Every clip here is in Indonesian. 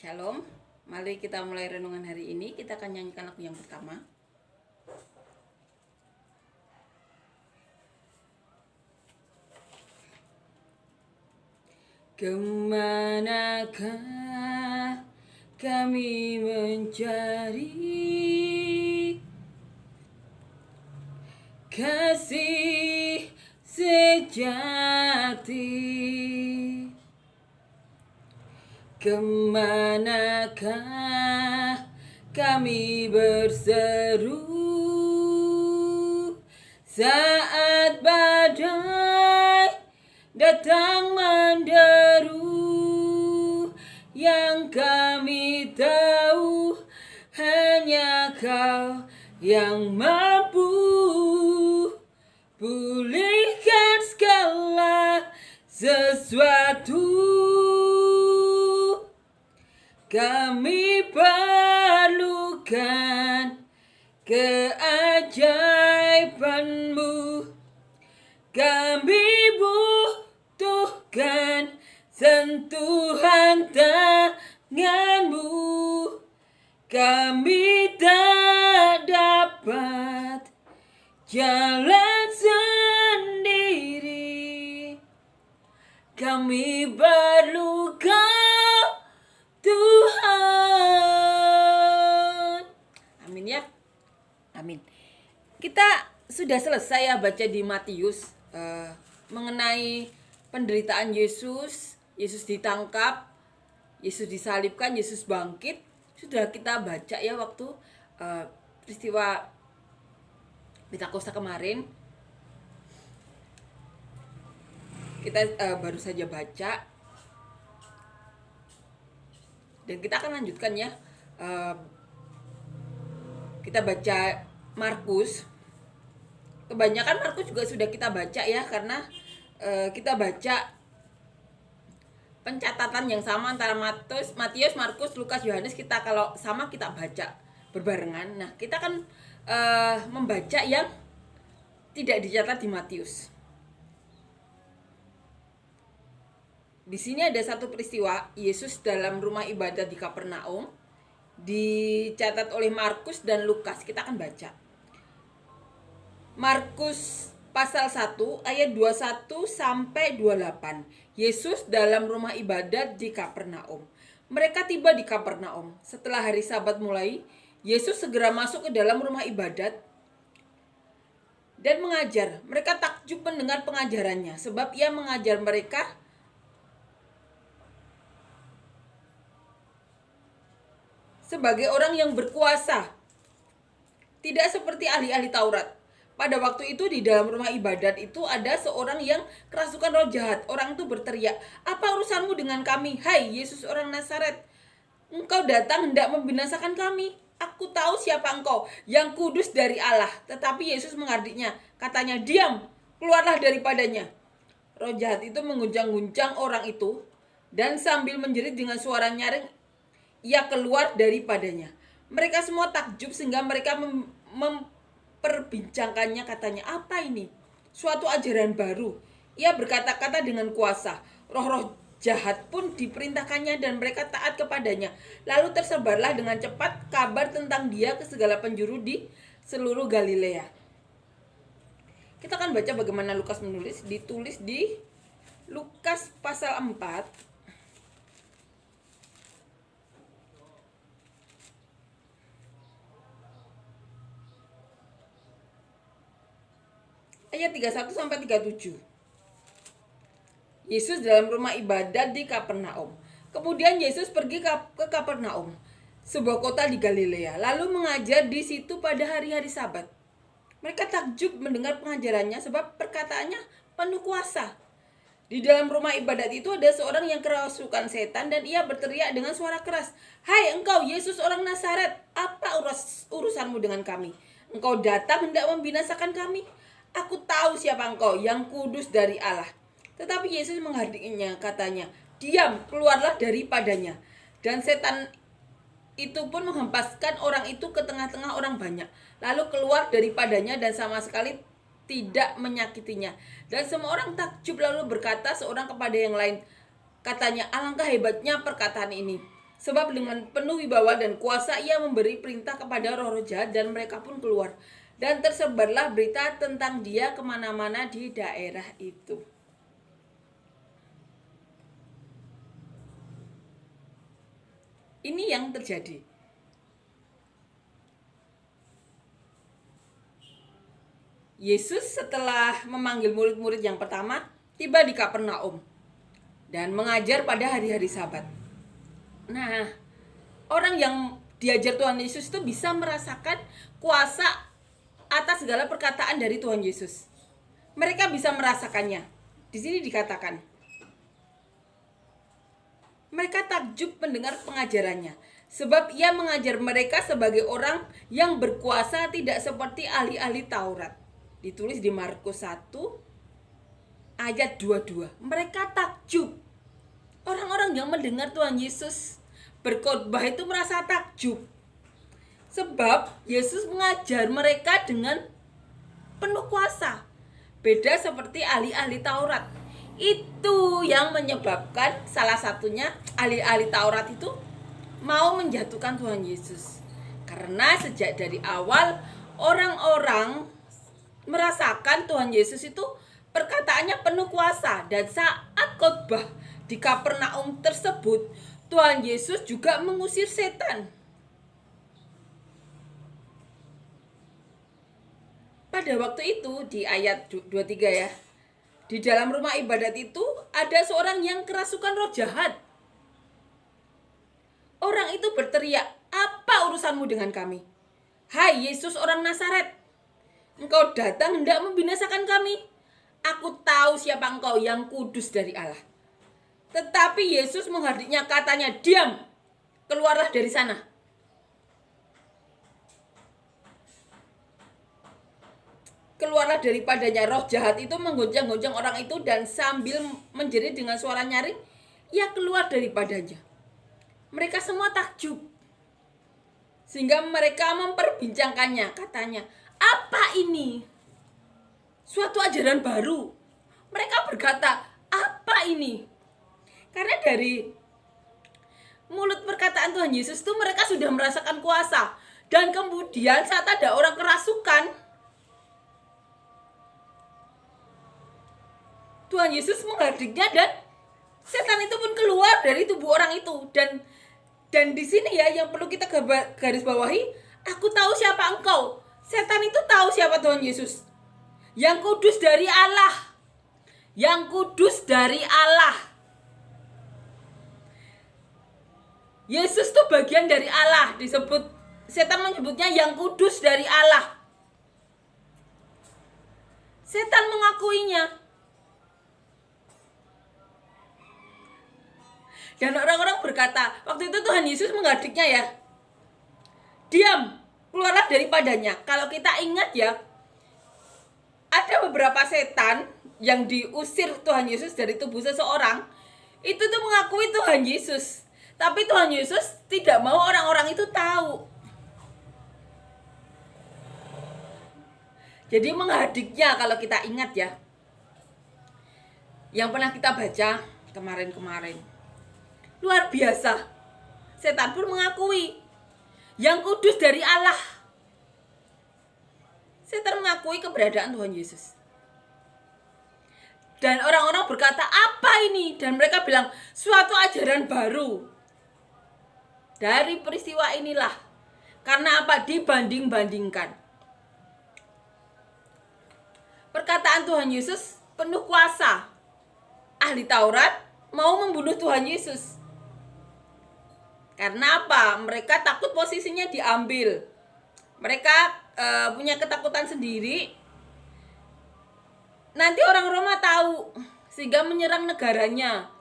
Shalom, mari kita mulai renungan hari ini. Kita akan nyanyikan lagu yang pertama. Kemanakah kami mencari kasih sejati? Kemanakah kami berseru saat badai datang menderu? Yang kami tahu hanya Kau yang mampu pulihkan segala sesuatu. Kami perlukan keajaiban-Mu. Kami butuhkan sentuhan tangan-Mu. Kami tak dapat jalan sendiri. Kami perlu Kau, Tuhan. Amin ya. Amin. Kita sudah selesai ya baca di Matius mengenai penderitaan Yesus. Yesus ditangkap, Yesus disalibkan, Yesus bangkit. Sudah kita baca ya waktu peristiwa Pentakosta kemarin. Kita baru saja baca. Dan kita akan lanjutkan ya. Kita baca Markus. Kebanyakan Markus juga sudah kita baca ya, karena kita baca pencatatan yang sama antara Matius, Markus, Lukas, Yohanes. Kita kalau sama kita baca berbarengan. Nah, kita akan membaca yang tidak dicatat di Matius. Di sini ada satu peristiwa Yesus dalam rumah ibadat di Kapernaum, dicatat oleh Markus dan Lukas. Kita akan baca Markus pasal 1 ayat 21 sampai 28. Yesus dalam rumah ibadat di Kapernaum. Mereka tiba di Kapernaum. Setelah hari Sabat mulai, Yesus segera masuk ke dalam rumah ibadat dan mengajar. Mereka takjub mendengar pengajarannya, sebab ia mengajar mereka sebagai orang yang berkuasa, tidak seperti ahli-ahli Taurat. Pada waktu itu di dalam rumah ibadat itu ada seorang yang kerasukan roh jahat. Orang itu berteriak, "Apa urusanmu dengan kami, hai Yesus orang Nazaret? Engkau datang hendak membinasakan kami. Aku tahu siapa engkau, yang kudus dari Allah." Tetapi Yesus menghardiknya, katanya, "Diam, keluarlah daripadanya." Roh jahat itu mengguncang-guncang orang itu, dan sambil menjerit dengan suara nyaring, ia keluar daripadanya. Mereka semua takjub sehingga mereka memperbincangkannya, katanya, "Apa ini? Suatu ajaran baru. Ia berkata-kata dengan kuasa. Roh-roh jahat pun diperintahkannya dan mereka taat kepadanya." Lalu tersebarlah dengan cepat kabar tentang dia ke segala penjuru di seluruh Galilea. Kita akan baca bagaimana Lukas menulis. Ditulis di Lukas pasal 4 ayat 31 sampai 37. Yesus dalam rumah ibadat di Kapernaum. Kemudian Yesus pergi ke Kapernaum, sebuah kota di Galilea, lalu mengajar di situ pada hari-hari Sabat. Mereka takjub mendengar pengajarannya sebab perkataannya penuh kuasa. Di dalam rumah ibadat itu ada seorang yang kerasukan setan dan ia berteriak dengan suara keras, "Hai engkau Yesus orang Nazaret, apa urusanmu dengan kami? Engkau datang hendak membinasakan kami? Aku tahu siapa engkau, yang kudus dari Allah." Tetapi Yesus menghardiknya, katanya, "Diam, keluarlah daripadanya." Dan setan itu pun menghempaskan orang itu ke tengah-tengah orang banyak, lalu keluar daripadanya dan sama sekali tidak menyakitinya. Dan semua orang takjub lalu berkata seorang kepada yang lain, katanya, "Alangkah hebatnya perkataan ini." Sebab dengan penuh wibawa dan kuasa ia memberi perintah kepada roh-roh jahat dan mereka pun keluar. Dan tersebarlah berita tentang dia kemana-mana di daerah itu. Ini yang terjadi. Yesus setelah memanggil murid-murid yang pertama, tiba di Kapernaum dan mengajar pada hari-hari Sabat. Nah, orang yang diajar Tuhan Yesus itu bisa merasakan kuasa atas segala perkataan dari Tuhan Yesus. Mereka bisa merasakannya. Di sini dikatakan, mereka takjub mendengar pengajarannya, sebab ia mengajar mereka sebagai orang yang berkuasa, tidak seperti ahli-ahli Taurat. Ditulis di Markus 1 ayat 22. Mereka takjub. Orang-orang yang mendengar Tuhan Yesus berkhotbah itu merasa takjub. Sebab Yesus mengajar mereka dengan penuh kuasa. Beda seperti ahli-ahli Taurat. Itu yang menyebabkan salah satunya ahli-ahli Taurat itu mau menjatuhkan Tuhan Yesus. Karena sejak dari awal orang-orang merasakan Tuhan Yesus itu perkataannya penuh kuasa. Dan saat khotbah di Kapernaum tersebut, Tuhan Yesus juga mengusir setan. Pada waktu itu di ayat 23 ya, di dalam rumah ibadat itu ada seorang yang kerasukan roh jahat. Orang itu berteriak, "Apa urusanmu dengan kami? Hai Yesus orang Nazaret, Engkau datang hendak membinasakan kami. Aku tahu siapa engkau, yang kudus dari Allah." Tetapi Yesus menghardiknya, katanya, "Diam, keluarlah dari sana." Keluarlah daripadanya. Roh jahat itu menggoncang-goncang orang itu dan sambil menjerit dengan suara nyaring, ia keluar daripadanya. Mereka semua takjub. Sehingga mereka memperbincangkannya, katanya, "Apa ini? Suatu ajaran baru." Mereka berkata, "Apa ini?" Karena dari mulut perkataan Tuhan Yesus itu mereka sudah merasakan kuasa. Dan kemudian saat ada orang kerasukan, Tuhan Yesus menghardiknya dan setan itu pun keluar dari tubuh orang itu. Dan di sini ya yang perlu kita garis bawahi, aku tahu siapa engkau. Setan itu tahu siapa Tuhan Yesus. Yang kudus dari Allah. Yang kudus dari Allah. Yesus itu bagian dari Allah. Disebut, setan menyebutnya yang kudus dari Allah. Setan mengakuinya. Dan orang-orang berkata, waktu itu Tuhan Yesus menghardiknya ya, "Diam, keluarlah daripadanya." Kalau kita ingat ya, ada beberapa setan yang diusir Tuhan Yesus dari tubuh seseorang, itu tuh mengakui Tuhan Yesus. Tapi Tuhan Yesus tidak mau orang-orang itu tahu. Jadi menghardiknya kalau kita ingat ya, yang pernah kita baca kemarin-kemarin. Luar biasa. Setan pun mengakui yang kudus dari Allah. Setan mengakui keberadaan Tuhan Yesus. Dan orang-orang berkata, "Apa ini?" Dan mereka bilang, "Suatu ajaran baru." Dari peristiwa inilah. Karena apa? Dibanding-bandingkan. Perkataan Tuhan Yesus penuh kuasa. Ahli Taurat mau membunuh Tuhan Yesus. Karena apa? Mereka takut posisinya diambil. Mereka punya ketakutan sendiri. Nanti orang Roma tahu, sehingga menyerang negaranya.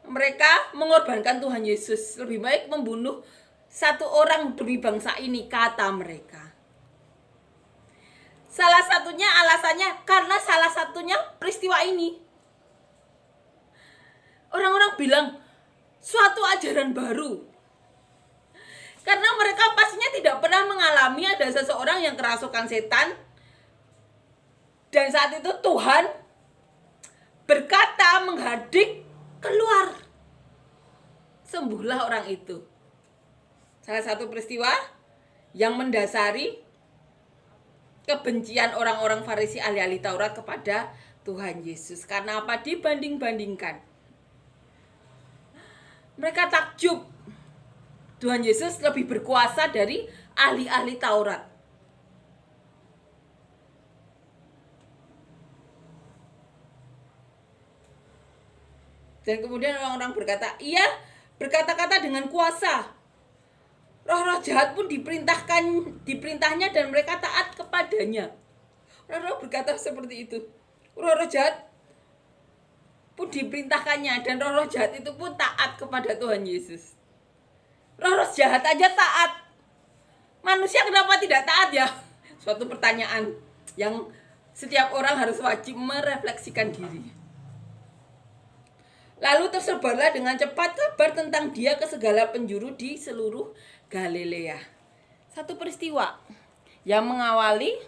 Mereka mengorbankan Tuhan Yesus. Lebih baik membunuh satu orang demi bangsa ini, kata mereka. Salah satunya alasannya karena salah satunya peristiwa ini. Orang-orang bilang, suatu ajaran baru. Karena mereka pastinya tidak pernah mengalami ada seseorang yang kerasukan setan. Dan saat itu Tuhan berkata, menghardik, keluar. sembuhlah orang itu. Salah satu peristiwa yang mendasari kebencian orang-orang Farisi ahli-ahli Taurat kepada Tuhan Yesus. Karena apa? Dibanding-bandingkan. Mereka takjub. Tuhan Yesus lebih berkuasa dari ahli-ahli Taurat. Dan kemudian orang-orang berkata, ia berkata-kata dengan kuasa. Roh-roh jahat pun diperintahnya dan mereka taat kepadanya. Roh-roh berkata seperti itu. Roh-roh jahat pun diperintahkannya dan roh-roh jahat itu pun taat kepada Tuhan Yesus. Roh-roh jahat aja taat. Manusia kenapa tidak taat ya? Suatu pertanyaan yang setiap orang harus wajib merefleksikan diri. Lalu tersebarlah dengan cepat kabar tentang dia ke segala penjuru di seluruh Galilea. Satu peristiwa yang mengawali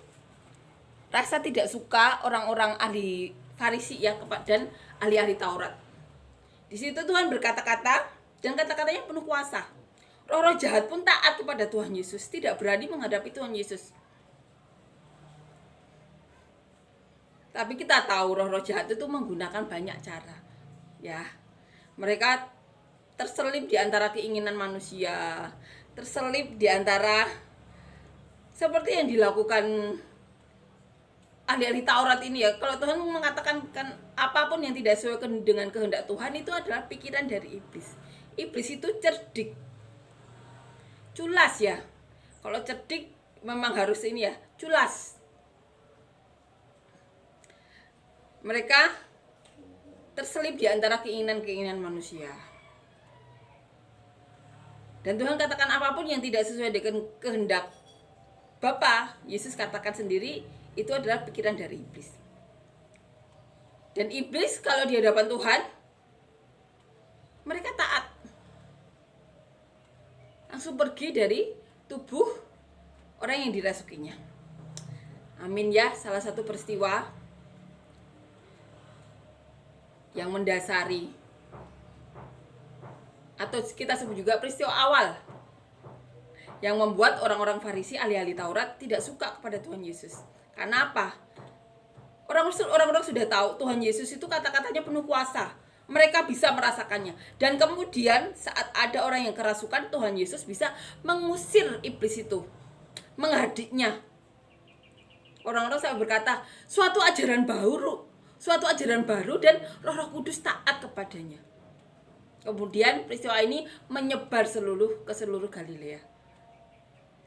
rasa tidak suka orang-orang ahli Farisi ya dan ahli-ahli Taurat. Di situ Tuhan berkata-kata dan kata-katanya penuh kuasa. Roh-roh jahat pun taat kepada Tuhan Yesus, tidak berani menghadapi Tuhan Yesus. Tapi kita tahu roh-roh jahat itu menggunakan banyak cara. Ya, mereka terselip di antara keinginan manusia, terselip di antara seperti yang dilakukan ahli-ahli Taurat ini ya. Kalau Tuhan mengatakan kan apapun yang tidak sesuai dengan kehendak Tuhan itu adalah pikiran dari iblis. Iblis itu cerdik, culas ya. Kalau cerdik memang harus ini ya, culas. Mereka terselip di antara keinginan-keinginan manusia. Dan Tuhan katakan apapun yang tidak sesuai dengan kehendak Bapa, Yesus katakan sendiri itu adalah pikiran dari iblis. Dan iblis kalau di hadapan Tuhan, mereka taat. Langsung pergi dari tubuh orang yang dirasukinya. Amin ya, salah satu peristiwa yang mendasari atau kita sebut juga peristiwa awal yang membuat orang-orang Farisi ahli-ahli Taurat tidak suka kepada Tuhan Yesus. Karena apa? Orang-orang sudah tahu Tuhan Yesus itu kata-katanya penuh kuasa. Mereka bisa merasakannya. Dan kemudian saat ada orang yang kerasukan, Tuhan Yesus bisa mengusir iblis itu, menghadiknya. Orang-orang sampai berkata, suatu ajaran baru dan Roh Kudus taat kepadanya. Kemudian peristiwa ini menyebar ke seluruh Galilea.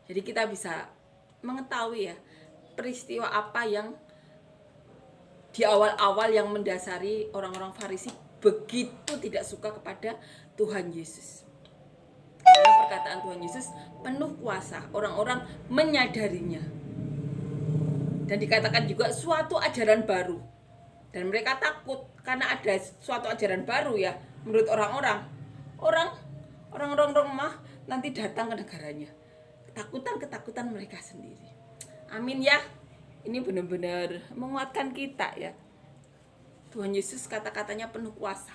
Jadi kita bisa mengetahui ya peristiwa apa yang di awal-awal yang mendasari orang-orang Farisi begitu tidak suka kepada Tuhan Yesus. Karena perkataan Tuhan Yesus penuh kuasa, orang-orang menyadarinya. Dan dikatakan juga suatu ajaran baru. Dan mereka takut karena ada suatu ajaran baru ya. Menurut orang-orang mah nanti datang ke negaranya. Ketakutan mereka sendiri. Amin ya. Ini benar-benar menguatkan kita ya. Tuhan Yesus kata-katanya penuh kuasa.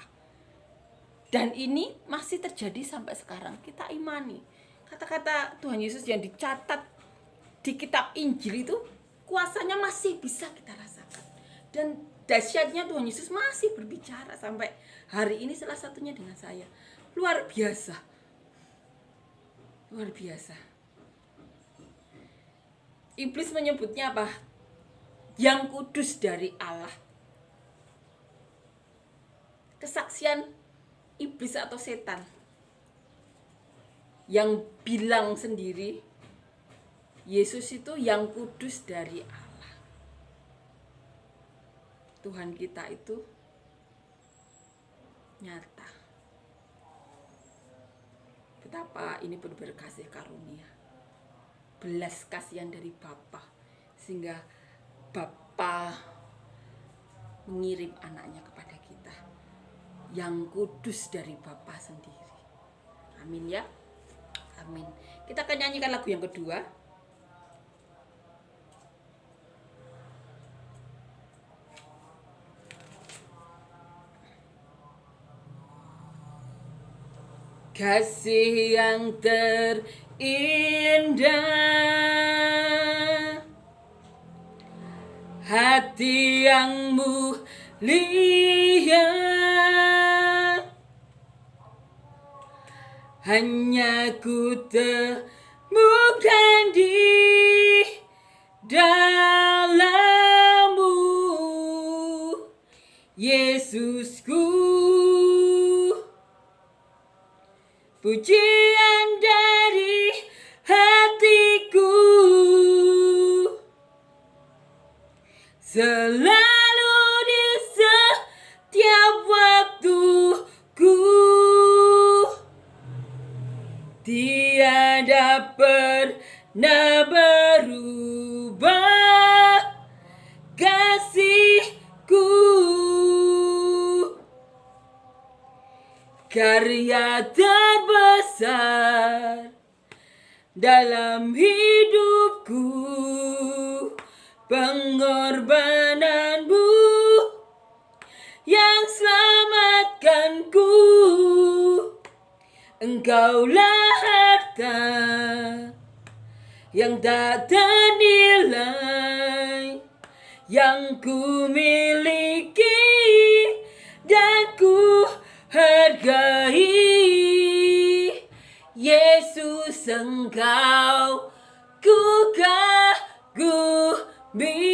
Dan ini masih terjadi sampai sekarang. Kita imani. Kata-kata Tuhan Yesus yang dicatat di kitab Injil itu kuasanya masih bisa kita rasakan. Dan dahsyatnya Tuhan Yesus masih berbicara sampai hari ini, salah satunya dengan saya. Luar biasa. Luar biasa. Iblis menyebutnya apa? Yang kudus dari Allah. Kesaksian iblis atau setan yang bilang sendiri Yesus itu yang kudus dari Allah. Tuhan kita itu nyata. Betapa ini benar-benar kasih karunia, belas kasihan dari Bapa, sehingga Bapa mengirim anaknya kepada kita yang kudus dari Bapa sendiri. Amin ya. Amin. Kita akan nyanyikan lagu yang kedua. kasih yang terindah, hati yang mulia, hanya ku temukan di dalammu, Yesusku. Pujian dari hatiku, selalu di setiap waktuku, tiada pernah berubah kasihku. Karya terbesar dalam hidupku, pengorbananmu yang selamatkanku. Engkaulah harta yang tak ternilai, yang ku miliki dan ku hargai. Yesus, Engkau ku kagumi.